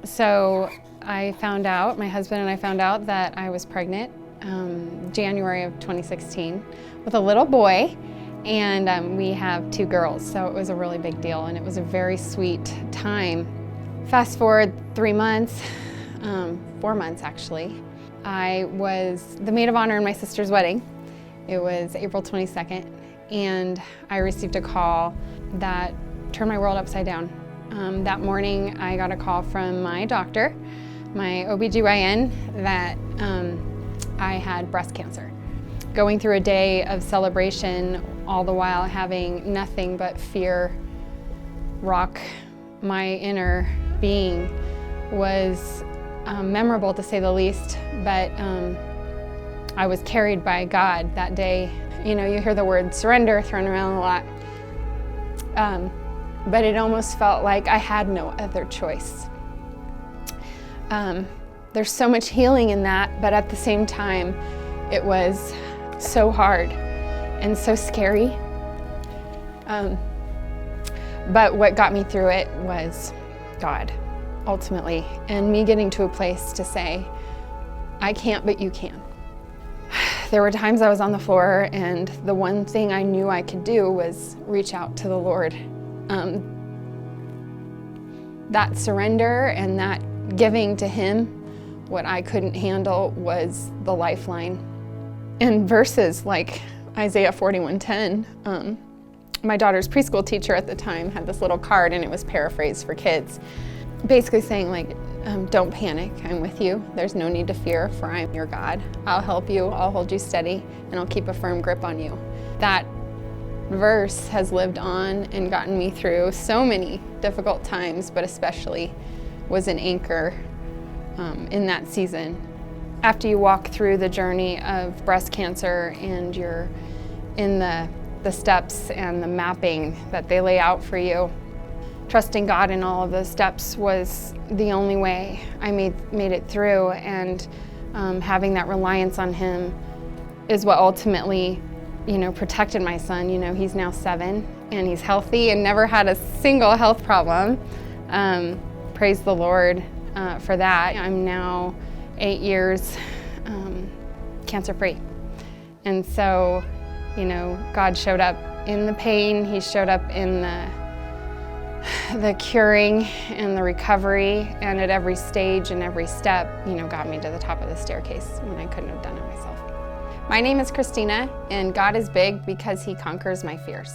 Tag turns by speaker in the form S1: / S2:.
S1: So I found out, my husband and I found out that I was pregnant January of 2016 with a little boy, and we have 2 girls, so it was a really big deal, and it was a very sweet time. Fast forward 3 months, 4 months actually, I was the maid of honor in my sister's wedding. It was April 22nd, and I received a call that turned my world upside down. That morning, I got a call from my doctor, my OBGYN, that I had breast cancer. Going through a day of celebration, all the while having nothing but fear rock my inner being, was memorable to say the least, but I was carried by God that day. You know, you hear the word surrender thrown around a lot, but it almost felt like I had no other choice. There's so much healing in that, but at the same time, it was so hard and so scary. But what got me through it was God, ultimately, and me getting to a place to say, I can't, but you can. There were times I was on the floor, and the one thing I knew I could do was reach out to the Lord. That surrender and that giving to Him what I couldn't handle was the lifeline. And verses like Isaiah 41:10, my daughter's preschool teacher at the time had this little card, and it was paraphrased for kids, basically saying like, don't panic, I'm with you. There's no need to fear, for I am your God. I'll help you, I'll hold you steady, and I'll keep a firm grip on you. That verse has lived on and gotten me through so many difficult times, but especially was an anchor in that season. After you walk through the journey of breast cancer and you're in the steps and the mapping that they lay out for you, trusting God in all of those steps was the only way I made it through, and having that reliance on Him is what ultimately, protected my son. He's now 7 and he's healthy and never had a single health problem. Praise the Lord for that. I'm now 8 years cancer-free. And so, God showed up in the pain, He showed up in the curing and the recovery, and at every stage and every step, got me to the top of the staircase when I couldn't have done it myself. My name is Christina, and God is big because He conquers my fears.